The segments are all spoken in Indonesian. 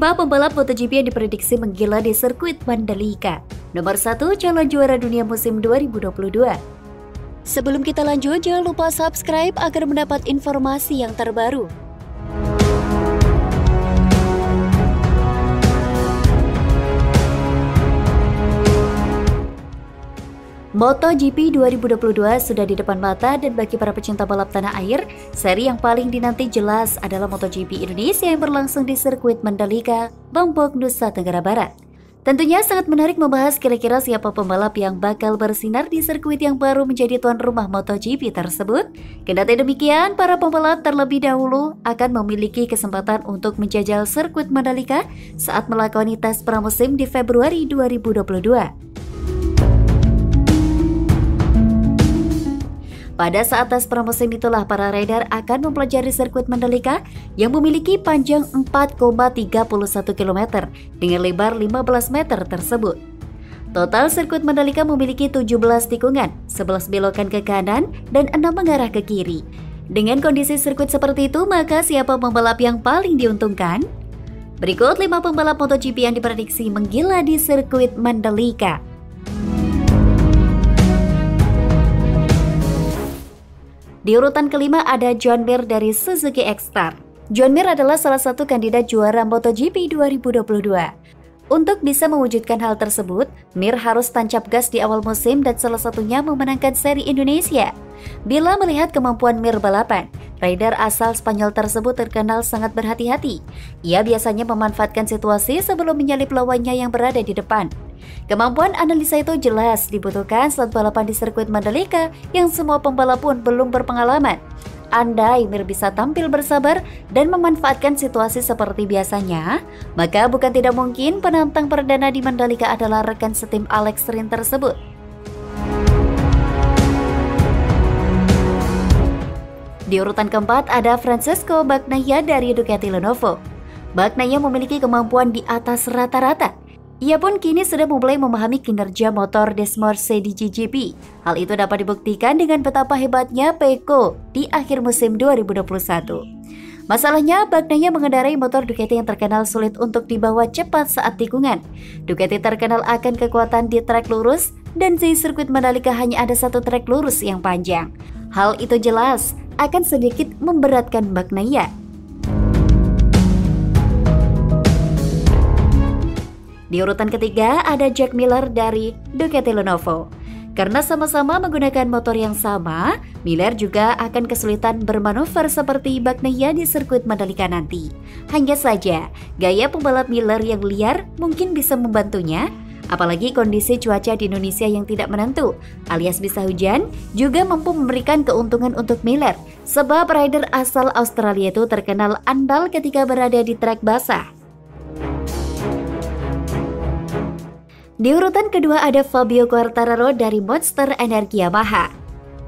5 pembalap MotoGP yang diprediksi menggila di sirkuit Mandalika. Nomor 1 calon juara dunia musim 2022. Sebelum kita lanjut, jangan lupa subscribe agar mendapat informasi yang terbaru. MotoGP 2022 sudah di depan mata, dan bagi para pecinta balap tanah air, seri yang paling dinanti jelas adalah MotoGP Indonesia yang berlangsung di sirkuit Mandalika, Lombok, Nusa Tenggara Barat. Tentunya sangat menarik membahas kira-kira siapa pembalap yang bakal bersinar di sirkuit yang baru menjadi tuan rumah MotoGP tersebut. Kendati demikian, para pembalap terlebih dahulu akan memiliki kesempatan untuk menjajal sirkuit Mandalika saat melakoni tes pramusim di Februari 2022. Pada saat tes pramusim itulah para rider akan mempelajari sirkuit Mandalika yang memiliki panjang 4,31 km dengan lebar 15 meter tersebut. Total sirkuit Mandalika memiliki 17 tikungan, 11 belokan ke kanan, dan 6 mengarah ke kiri. Dengan kondisi sirkuit seperti itu, maka siapa pembalap yang paling diuntungkan? Berikut 5 pembalap MotoGP yang diprediksi menggila di sirkuit Mandalika. Di urutan kelima ada John Mir dari Suzuki X-Star. John Mir adalah salah satu kandidat juara MotoGP 2022. Untuk bisa mewujudkan hal tersebut, Mir harus tancap gas di awal musim dan salah satunya memenangkan seri Indonesia. Bila melihat kemampuan Mir balapan, rider asal Spanyol tersebut terkenal sangat berhati-hati. Ia biasanya memanfaatkan situasi sebelum menyalip lawannya yang berada di depan. Kemampuan analisa itu jelas dibutuhkan saat balapan di sirkuit Mandalika yang semua pembalap pun belum berpengalaman. Andai Mir bisa tampil bersabar dan memanfaatkan situasi seperti biasanya, maka bukan tidak mungkin penantang perdana di Mandalika adalah rekan setim Alex Rins tersebut. Di urutan keempat ada Francesco Bagnaia dari Ducati Lenovo. Bagnaia memiliki kemampuan di atas rata-rata. Ia pun kini sudah mulai memahami kinerja motor Desmorse di GGP. Hal itu dapat dibuktikan dengan betapa hebatnya Pecco di akhir musim 2021. Masalahnya, Bagnaia mengendarai motor Ducati yang terkenal sulit untuk dibawa cepat saat tikungan. Ducati terkenal akan kekuatan di trek lurus, dan di sirkuit Mandalika hanya ada satu trek lurus yang panjang. Hal itu jelas akan sedikit memberatkan Bagnaia. Di urutan ketiga ada Jack Miller dari Ducati Lenovo. Karena sama-sama menggunakan motor yang sama, Miller juga akan kesulitan bermanuver seperti Bagnaia di sirkuit Mandalika nanti. Hanya saja, gaya pembalap Miller yang liar mungkin bisa membantunya, apalagi kondisi cuaca di Indonesia yang tidak menentu, alias bisa hujan, juga mampu memberikan keuntungan untuk Miller, sebab rider asal Australia itu terkenal andal ketika berada di trek basah. Di urutan kedua ada Fabio Quartararo dari Monster Energi Yamaha.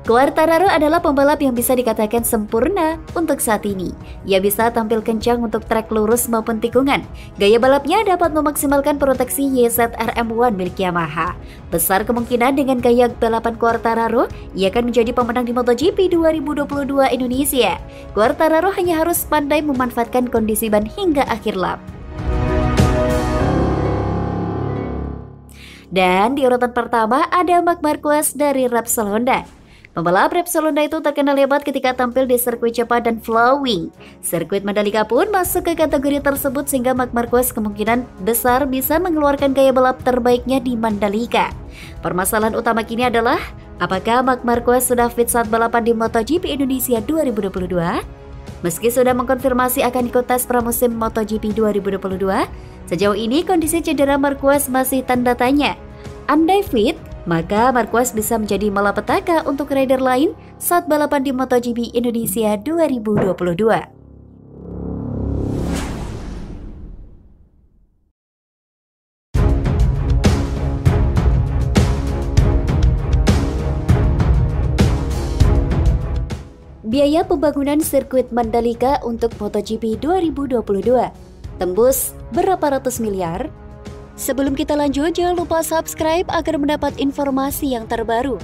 Quartararo adalah pembalap yang bisa dikatakan sempurna untuk saat ini. Ia bisa tampil kencang untuk trek lurus maupun tikungan. Gaya balapnya dapat memaksimalkan proteksi YZR-M1 milik Yamaha. Besar kemungkinan dengan gaya balapan Quartararo, ia akan menjadi pemenang di MotoGP 2022 Indonesia. Quartararo hanya harus pandai memanfaatkan kondisi ban hingga akhir lap. Dan di urutan pertama ada Marc Marquez dari Repsol Honda. Pembalap Repsol Honda itu terkenal hebat ketika tampil di sirkuit cepat dan flowing. Sirkuit Mandalika pun masuk ke kategori tersebut sehingga Marc Marquez kemungkinan besar bisa mengeluarkan gaya balap terbaiknya di Mandalika. Permasalahan utama kini adalah, apakah Marc Marquez sudah fit saat balapan di MotoGP Indonesia 2022? Meski sudah mengkonfirmasi akan ikut tes pramusim MotoGP 2022, sejauh ini kondisi cedera Marquez masih tanda tanya. Andai fit, maka Marquez bisa menjadi malapetaka untuk rider lain saat balapan di MotoGP Indonesia 2022. Biaya pembangunan sirkuit Mandalika untuk MotoGP 2022 tembus berapa ratus miliar? Sebelum kita lanjut, jangan lupa subscribe agar mendapat informasi yang terbaru.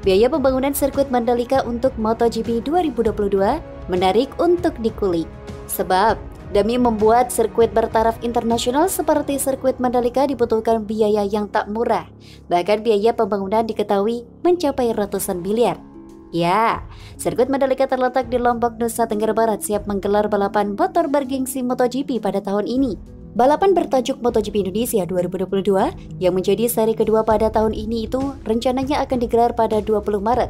biaya pembangunan sirkuit Mandalika untuk MotoGP 2022 menarik untuk dikulik. Sebab, demi membuat sirkuit bertaraf internasional seperti sirkuit Mandalika dibutuhkan biaya yang tak murah. Bahkan biaya pembangunan diketahui mencapai ratusan miliar. Ya, sirkuit Mandalika terletak di Lombok, Nusa Tenggara Barat siap menggelar balapan motor bergengsi MotoGP pada tahun ini. Balapan bertajuk MotoGP Indonesia 2022 yang menjadi seri kedua pada tahun ini itu rencananya akan digelar pada 20 Maret.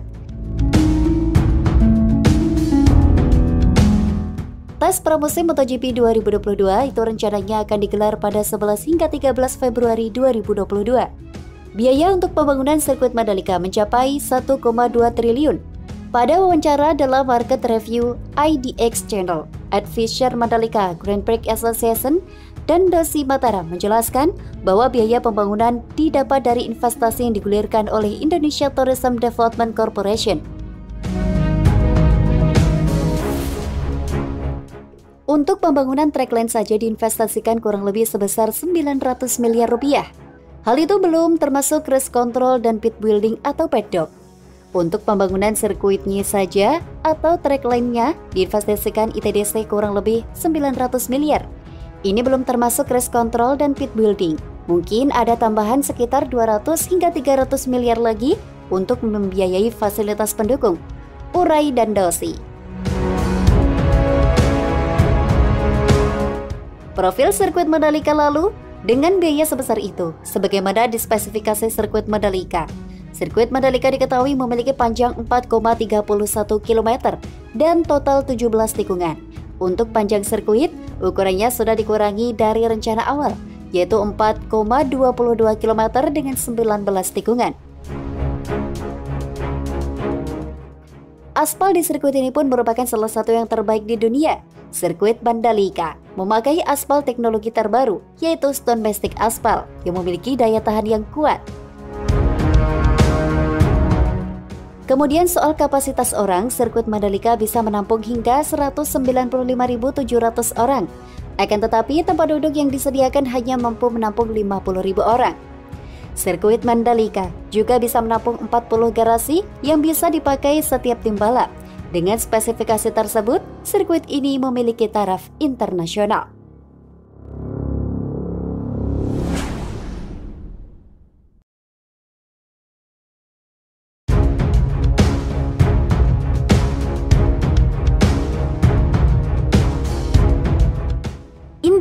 Tes pramusim MotoGP 2022 itu rencananya akan digelar pada 11 hingga 13 Februari 2022. Biaya untuk pembangunan sirkuit Mandalika mencapai 1,2 triliun. Pada wawancara dalam market review IDX Channel, Ed Fisher Mandalika Grand Prix Association dan Dosi Mataram menjelaskan bahwa biaya pembangunan didapat dari investasi yang digulirkan oleh Indonesia Tourism Development Corporation. Untuk pembangunan trackline saja diinvestasikan kurang lebih sebesar 900 miliar rupiah. Hal itu belum termasuk race control dan pit building atau paddock. Untuk pembangunan sirkuitnya saja atau trackline-nya diinvestasikan ITDC kurang lebih 900 miliar. Ini belum termasuk race control dan pit building. Mungkin ada tambahan sekitar 200 hingga 300 miliar lagi untuk membiayai fasilitas pendukung, urai dan dosi. Profil sirkuit Mandalika lalu dengan biaya sebesar itu, sebagaimana di spesifikasi sirkuit Mandalika. Sirkuit Mandalika diketahui memiliki panjang 4,31 km dan total 17 tikungan. Untuk panjang sirkuit, ukurannya sudah dikurangi dari rencana awal, yaitu 4,22 km dengan 19 tikungan. Aspal di sirkuit ini pun merupakan salah satu yang terbaik di dunia. Sirkuit Mandalika memakai aspal teknologi terbaru, yaitu Stone Mastic Aspal yang memiliki daya tahan yang kuat. Kemudian soal kapasitas orang, sirkuit Mandalika bisa menampung hingga 195.700 orang. Akan tetapi tempat duduk yang disediakan hanya mampu menampung 50.000 orang. Sirkuit Mandalika juga bisa menampung 40 garasi yang bisa dipakai setiap tim balap. Dengan spesifikasi tersebut, sirkuit ini memiliki taraf internasional.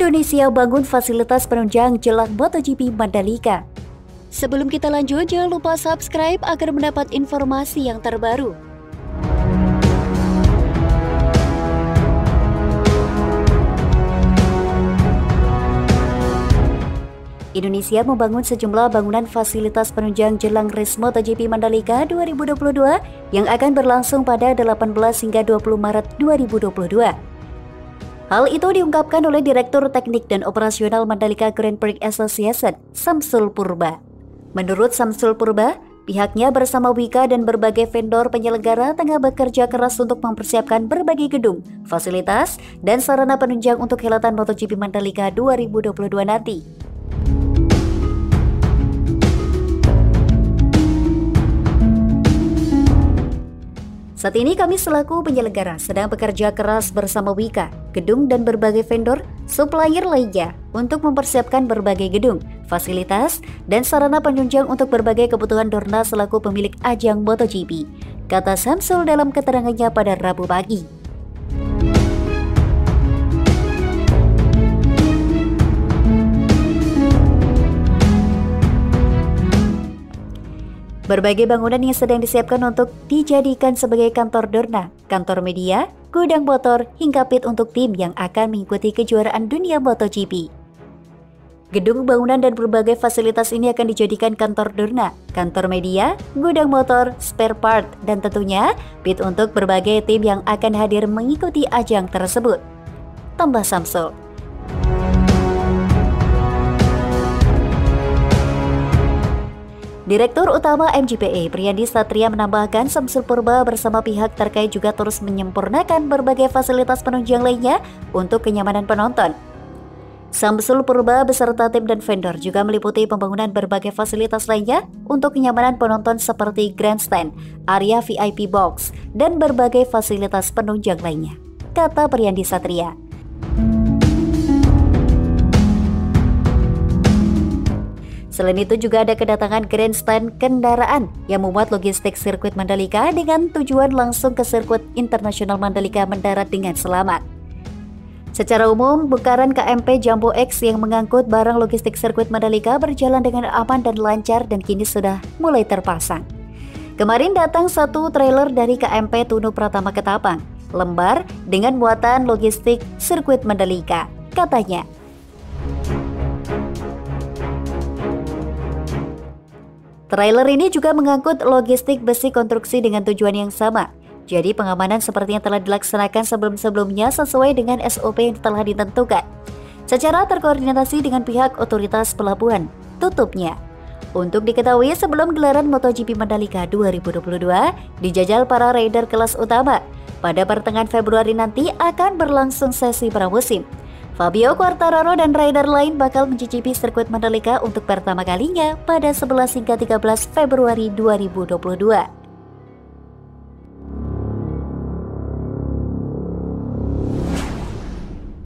Indonesia bangun fasilitas penunjang jelang MotoGP Mandalika. Sebelum kita lanjut, jangan lupa subscribe agar mendapat informasi yang terbaru. Indonesia membangun sejumlah bangunan fasilitas penunjang jelang race MotoGP Mandalika 2022 yang akan berlangsung pada 18 hingga 20 Maret 2022. Hal itu diungkapkan oleh Direktur Teknik dan Operasional Mandalika Grand Prix Association, Samsul Purba. Menurut Samsul Purba, pihaknya bersama Wika dan berbagai vendor penyelenggara tengah bekerja keras untuk mempersiapkan berbagai gedung, fasilitas, dan sarana penunjang untuk helatan MotoGP Mandalika 2022 nanti. Saat ini kami selaku penyelenggara sedang bekerja keras bersama Wika, gedung dan berbagai vendor, supplier lainnya untuk mempersiapkan berbagai gedung, fasilitas, dan sarana penunjang untuk berbagai kebutuhan Dorna selaku pemilik ajang MotoGP, kata Samsul dalam keterangannya pada Rabu pagi. Berbagai bangunan yang sedang disiapkan untuk dijadikan sebagai kantor Dorna, kantor media, gudang motor, hingga pit untuk tim yang akan mengikuti kejuaraan dunia MotoGP. Gedung bangunan dan berbagai fasilitas ini akan dijadikan kantor Dorna, kantor media, gudang motor, spare part, dan tentunya pit untuk berbagai tim yang akan hadir mengikuti ajang tersebut, tambah Samsul. Direktur Utama MGPA, Priyandi Satria menambahkan Samsul Purba bersama pihak terkait juga terus menyempurnakan berbagai fasilitas penunjang lainnya untuk kenyamanan penonton. Samsul Purba beserta tim dan vendor juga meliputi pembangunan berbagai fasilitas lainnya untuk kenyamanan penonton seperti grandstand, area VIP box, dan berbagai fasilitas penunjang lainnya, kata Priyandi Satria. Selain itu juga ada kedatangan grandstand kendaraan yang memuat logistik sirkuit Mandalika dengan tujuan langsung ke sirkuit internasional Mandalika mendarat dengan selamat. Secara umum, bongkaran KMP Jumbo X yang mengangkut barang logistik sirkuit Mandalika berjalan dengan aman dan lancar dan kini sudah mulai terpasang. Kemarin datang satu trailer dari KMP Tunu Pratama Ketapang, lembar dengan muatan logistik sirkuit Mandalika, katanya. Trailer ini juga mengangkut logistik besi konstruksi dengan tujuan yang sama. Jadi pengamanan sepertinya telah dilaksanakan sebelum-sebelumnya sesuai dengan SOP yang telah ditentukan. Secara terkoordinasi dengan pihak otoritas pelabuhan, tutupnya. Untuk diketahui sebelum gelaran MotoGP Mandalika 2022, dijajal para rider kelas utama. Pada pertengahan Februari nanti akan berlangsung sesi pramusim. Fabio Quartararo dan rider lain bakal mencicipi sirkuit Mandalika untuk pertama kalinya pada 11 hingga 13 Februari 2022.